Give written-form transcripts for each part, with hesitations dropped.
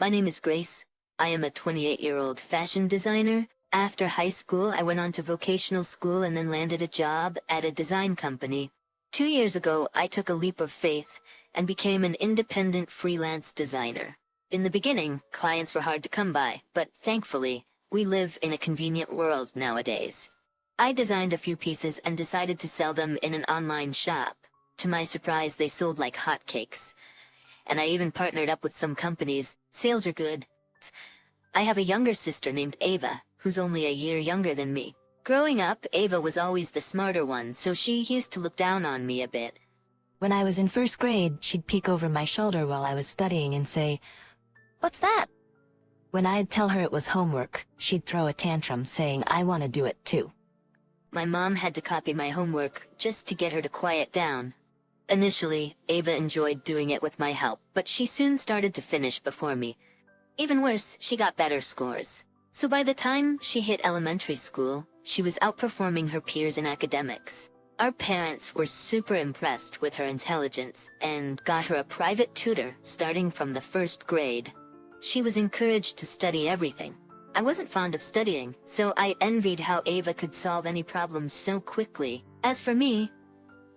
My name is Grace. I am a 28-year-old fashion designer. After high school, I went on to vocational school and then landed a job at a design company. 2 years ago, I took a leap of faith and became an independent freelance designer. In the beginning, clients were hard to come by, but thankfully, we live in a convenient world nowadays. I designed a few pieces and decided to sell them in an online shop. To my surprise, they sold like hotcakes. And I even partnered up with some companies. Sales are good. I have a younger sister named Ava, who's only a year younger than me. Growing up, Ava was always the smarter one, so she used to look down on me a bit. When I was in first grade, she'd peek over my shoulder while I was studying and say, "What's that?" When I'd tell her it was homework, she'd throw a tantrum saying I want to do it too. My mom had to copy my homework just to get her to quiet down. Initially, Ava enjoyed doing it with my help, but she soon started to finish before me. Even worse, she got better scores. So by the time she hit elementary school, she was outperforming her peers in academics. Our parents were super impressed with her intelligence and got her a private tutor starting from the first grade. She was encouraged to study everything. I wasn't fond of studying, so I envied how Ava could solve any problems so quickly. As for me,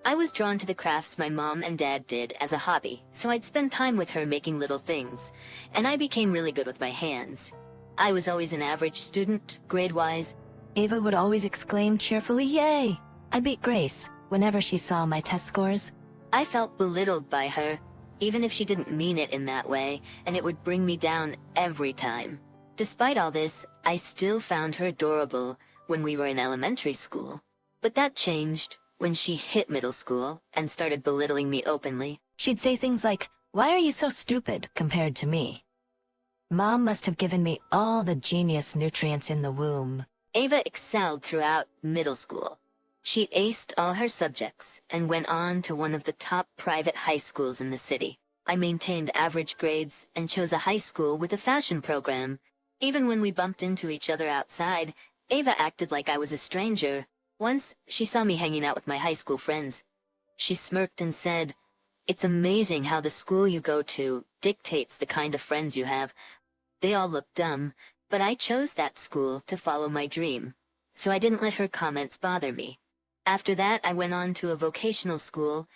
I was drawn to the crafts my mom and dad did as a hobby, so I'd spend time with her making little things, and I became really good with my hands. I was always an average student, grade-wise. Ava would always exclaim cheerfully, "Yay!" I beat Grace whenever she saw my test scores. I felt belittled by her, even if she didn't mean it in that way, and it would bring me down every time. Despite all this, I still found her adorable when we were in elementary school. But that changed when she hit middle school and started belittling me openly. She'd say things like, "Why are you so stupid?" compared to me. Mom must have given me all the genius nutrients in the womb. Ava excelled throughout middle school. She aced all her subjects and went on to one of the top private high schools in the city. I maintained average grades and chose a high school with a fashion program. Even when we bumped into each other outside, Ava acted like I was a stranger. Once, she saw me hanging out with my high school friends. She smirked and said, "It's amazing how the school you go to dictates the kind of friends you have." They all looked dumb, but I chose that school to follow my dream, so I didn't let her comments bother me. After that, I went on to a vocational school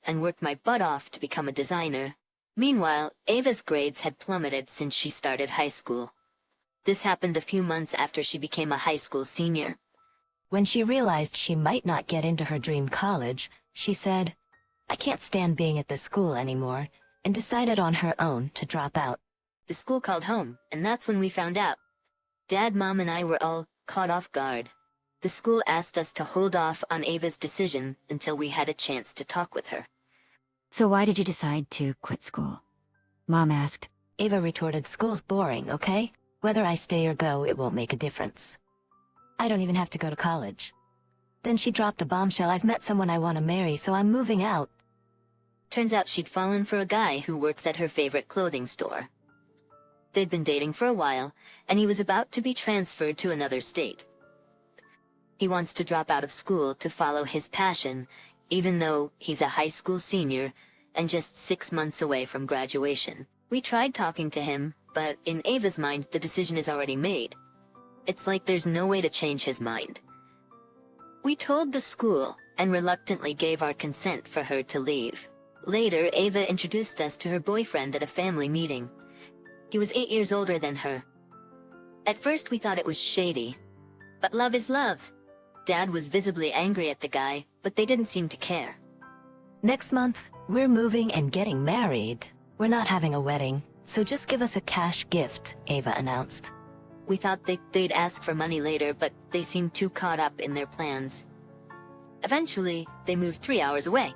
and worked my butt off to become a designer. Meanwhile, Ava's grades had plummeted since she started high school. This happened a few months after she became a high school senior. When she realized she might not get into her dream college, she said, "I can't stand being at this school anymore," and decided on her own to drop out. The school called home, and that's when we found out. Dad, Mom, and I were all caught off guard. The school asked us to hold off on Ava's decision until we had a chance to talk with her. "So why did you decide to quit school?" Mom asked. Ava retorted, "School's boring, okay? Whether I stay or go, it won't make a difference. I don't even have to go to college." Then she dropped a bombshell, "I've met someone I want to marry, so I'm moving out." Turns out she'd fallen for a guy who works at her favorite clothing store. They'd been dating for a while, and he was about to be transferred to another state. He wants to drop out of school to follow his passion, even though he's a high school senior and just 6 months away from graduation. We tried talking to him, but in Ava's mind, the decision is already made. It's like there's no way to change his mind. We told the school and reluctantly gave our consent for her to leave. Later, Ava introduced us to her boyfriend at a family meeting. He was 8 years older than her. At first we thought it was shady, but love is love. Dad was visibly angry at the guy, but they didn't seem to care. "Next month, we're moving and getting married. We're not having a wedding, so just give us a cash gift," Ava announced. We thought they'd ask for money later, but they seemed too caught up in their plans. Eventually, they moved 3 hours away.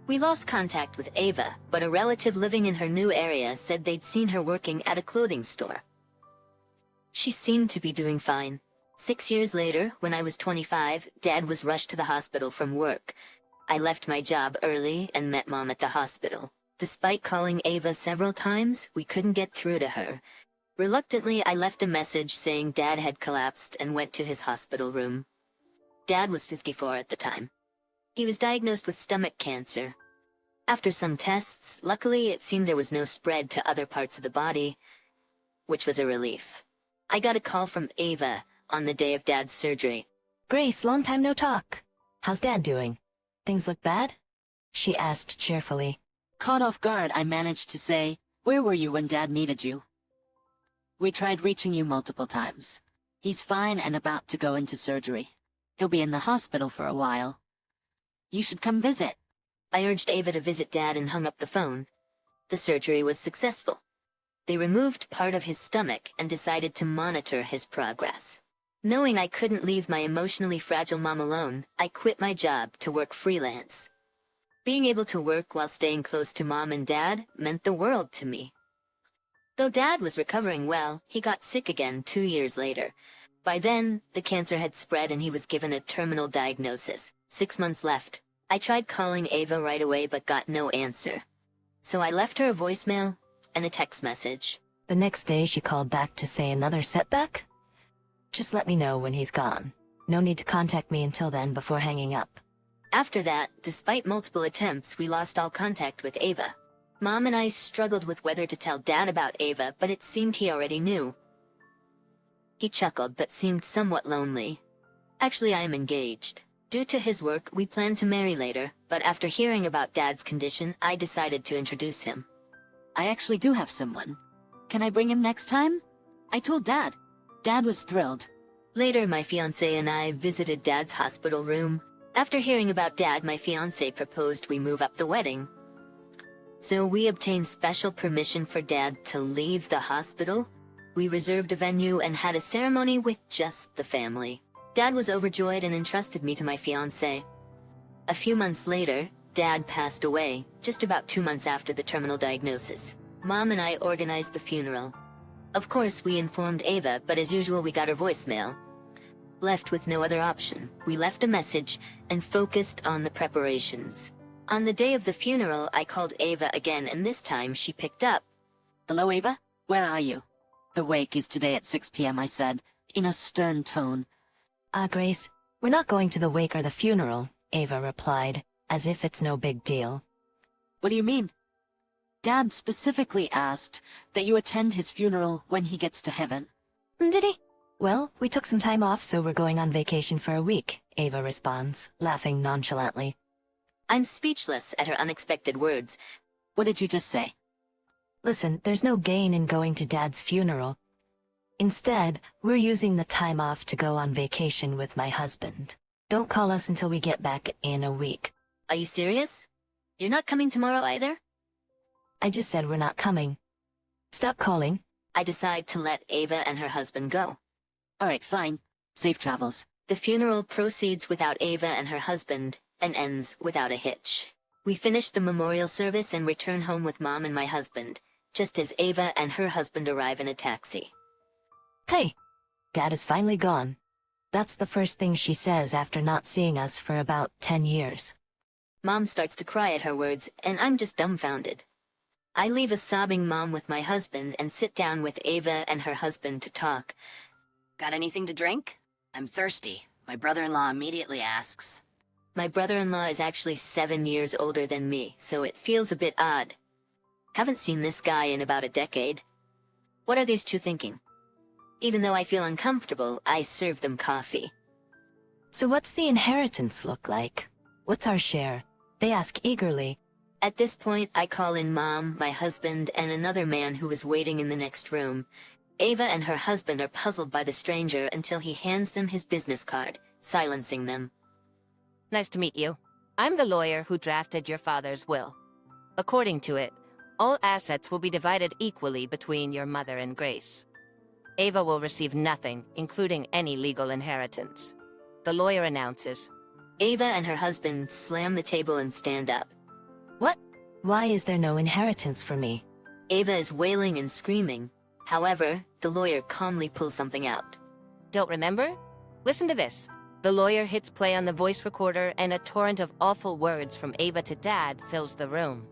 We lost contact with Ava, but a relative living in her new area said they'd seen her working at a clothing store. She seemed to be doing fine. 6 years later, when I was 25, Dad was rushed to the hospital from work. I left my job early and met Mom at the hospital. Despite calling Ava several times, we couldn't get through to her. Reluctantly, I left a message saying Dad had collapsed and went to his hospital room. Dad was 54 at the time. He was diagnosed with stomach cancer. After some tests, luckily it seemed there was no spread to other parts of the body, which was a relief. I got a call from Ava on the day of Dad's surgery. Grace, long time no talk. How's Dad doing? Things look bad? She asked cheerfully. Caught off guard, I managed to say, "Where were you when Dad needed you?" "We tried reaching you multiple times. He's fine and about to go into surgery. He'll be in the hospital for a while. You should come visit." I urged Ava to visit Dad and hung up the phone. The surgery was successful. They removed part of his stomach and decided to monitor his progress. Knowing I couldn't leave my emotionally fragile mom alone, I quit my job to work freelance. Being able to work while staying close to Mom and Dad meant the world to me. Though Dad was recovering well, he got sick again 2 years later. By then, the cancer had spread and he was given a terminal diagnosis. 6 months left. I tried calling Ava right away but got no answer. So I left her a voicemail and a text message. The next day she called back to say another setback? Just let me know when he's gone. No need to contact me until then before hanging up. After that, despite multiple attempts, we lost all contact with Ava. Mom and I struggled with whether to tell Dad about Ava, but it seemed he already knew. He chuckled but seemed somewhat lonely. Actually, I am engaged. Due to his work, we plan to marry later, but after hearing about Dad's condition, I decided to introduce him. "I actually do have someone. Can I bring him next time?" I told Dad. Dad was thrilled. Later, my fiancé and I visited Dad's hospital room. After hearing about Dad, my fiancé proposed we move up the wedding. So we obtained special permission for Dad to leave the hospital. We reserved a venue and had a ceremony with just the family. Dad was overjoyed and entrusted me to my fiancé. A few months later, Dad passed away, just about 2 months after the terminal diagnosis. Mom and I organized the funeral. Of course, we informed Ava, but as usual we got her voicemail. Left with no other option, we left a message and focused on the preparations. On the day of the funeral, I called Ava again and this time she picked up. "Hello, Ava? Where are you?" "The wake is today at 6 p.m., I said, in a stern tone. Grace, we're not going to the wake or the funeral, Ava replied, as if it's no big deal. "What do you mean?" "Dad specifically asked that you attend his funeral when he gets to heaven." Did he? Well, we took some time off, so we're going on vacation for a week, Ava responds, laughing nonchalantly. I'm speechless at her unexpected words. "What did you just say?" Listen, there's no gain in going to Dad's funeral. Instead, we're using the time off to go on vacation with my husband. Don't call us until we get back in a week. Are you serious? You're not coming tomorrow either? I just said we're not coming. Stop calling. I decide to let Ava and her husband go. "All right, fine. Safe travels." The funeral proceeds without Ava and her husband, and ends without a hitch. We finish the memorial service and return home with Mom and my husband, just as Ava and her husband arrive in a taxi. Hey, Dad is finally gone. That's the first thing she says after not seeing us for about 10 years. Mom starts to cry at her words, and I'm just dumbfounded. I leave a sobbing Mom with my husband and sit down with Ava and her husband to talk. "Got anything to drink? I'm thirsty," my brother-in-law immediately asks. My brother-in-law is actually 7 years older than me, so it feels a bit odd. Haven't seen this guy in about a decade. What are these two thinking? Even though I feel uncomfortable, I serve them coffee. So what's the inheritance look like? What's our share? They ask eagerly. At this point, I call in Mom, my husband, and another man who is waiting in the next room. Ava and her husband are puzzled by the stranger until he hands them his business card, silencing them. "Nice to meet you. I'm the lawyer who drafted your father's will. According to it, all assets will be divided equally between your mother and Grace. Ava will receive nothing, including any legal inheritance." The lawyer announces. Ava and her husband slam the table and stand up. What? Why is there no inheritance for me? Ava is wailing and screaming. However, the lawyer calmly pulls something out. "Don't remember? Listen to this." The lawyer hits play on the voice recorder and a torrent of awful words from Ava to Dad fills the room.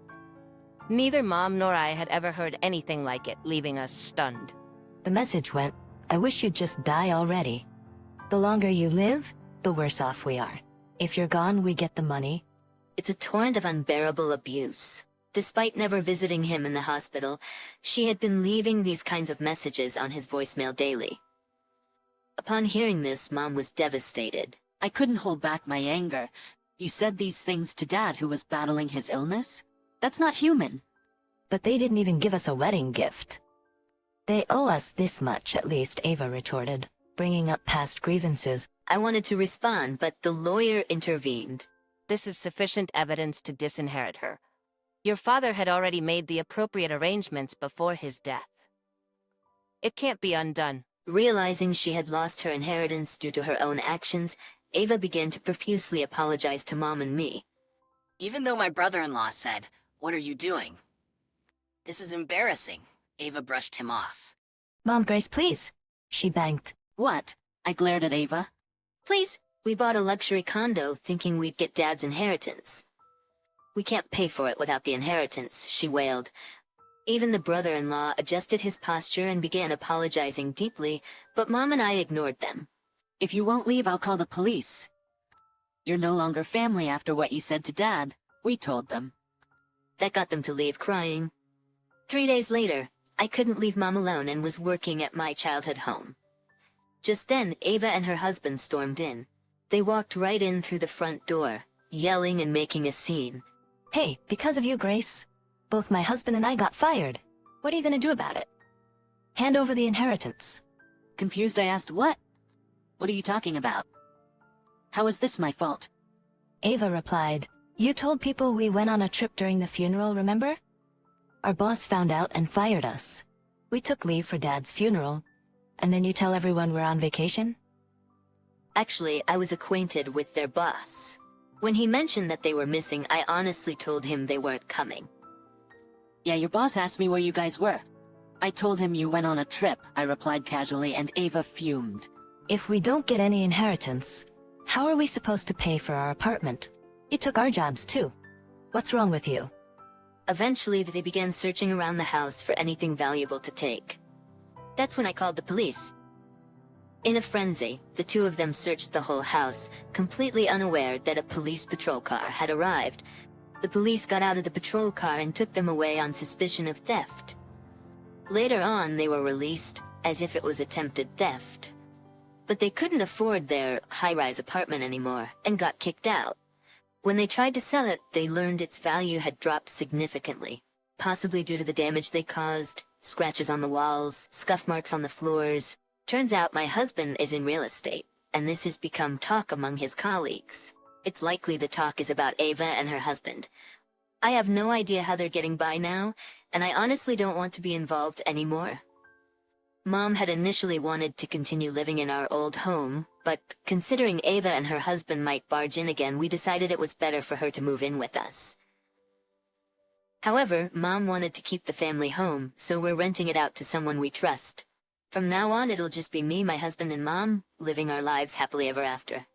Neither Mom nor I had ever heard anything like it, leaving us stunned. The message went, I wish you'd just die already. The longer you live, the worse off we are. If you're gone, we get the money. It's a torrent of unbearable abuse. Despite never visiting him in the hospital, she had been leaving these kinds of messages on his voicemail daily. Upon hearing this, Mom was devastated. I couldn't hold back my anger. You said these things to Dad, who was battling his illness? That's not human. But they didn't even give us a wedding gift. They owe us this much, at least, Ava retorted, bringing up past grievances. I wanted to respond, but the lawyer intervened. This is sufficient evidence to disinherit her. Your father had already made the appropriate arrangements before his death. It can't be undone. Realizing she had lost her inheritance due to her own actions, Ava began to profusely apologize to Mom and me. Even though my brother-in-law said, "What are you doing?" "This is embarrassing," Ava brushed him off. Mom, Grace, please. She banked. What? I glared at Ava. Please, we bought a luxury condo thinking we'd get Dad's inheritance. We can't pay for it without the inheritance, she wailed. Even the brother-in-law adjusted his posture and began apologizing deeply, but Mom and I ignored them. If you won't leave, I'll call the police. You're no longer family after what you said to Dad, we told them. That got them to leave crying. 3 days later, I couldn't leave Mom alone and was working at my childhood home. Just then, Ava and her husband stormed in. They walked right in through the front door, yelling and making a scene. Hey, because of you, Grace, both my husband and I got fired. What are you gonna do about it? Hand over the inheritance. Confused, I asked, what? What are you talking about? How is this my fault? Ava replied, you told people we went on a trip during the funeral, remember? Our boss found out and fired us. We took leave for Dad's funeral, and then you tell everyone we're on vacation? Actually, I was acquainted with their boss. When he mentioned that they were missing, I honestly told him they weren't coming. Yeah, your boss asked me where you guys were. I told him you went on a trip, I replied casually, and Ava fumed. If we don't get any inheritance, how are we supposed to pay for our apartment? You took our jobs too. What's wrong with you? Eventually, they began searching around the house for anything valuable to take. That's when I called the police. In a frenzy, the two of them searched the whole house, completely unaware that a police patrol car had arrived. The police got out of the patrol car and took them away on suspicion of theft. Later on, they were released, as if it was attempted theft. But they couldn't afford their high-rise apartment anymore, and got kicked out. When they tried to sell it, they learned its value had dropped significantly, possibly due to the damage they caused, scratches on the walls, scuff marks on the floors. Turns out my husband is in real estate, and this has become talk among his colleagues. It's likely the talk is about Ava and her husband. I have no idea how they're getting by now, and I honestly don't want to be involved anymore. Mom had initially wanted to continue living in our old home, but considering Ava and her husband might barge in again, we decided it was better for her to move in with us. However, Mom wanted to keep the family home, so we're renting it out to someone we trust. From now on, it'll just be me, my husband, and Mom, living our lives happily ever after.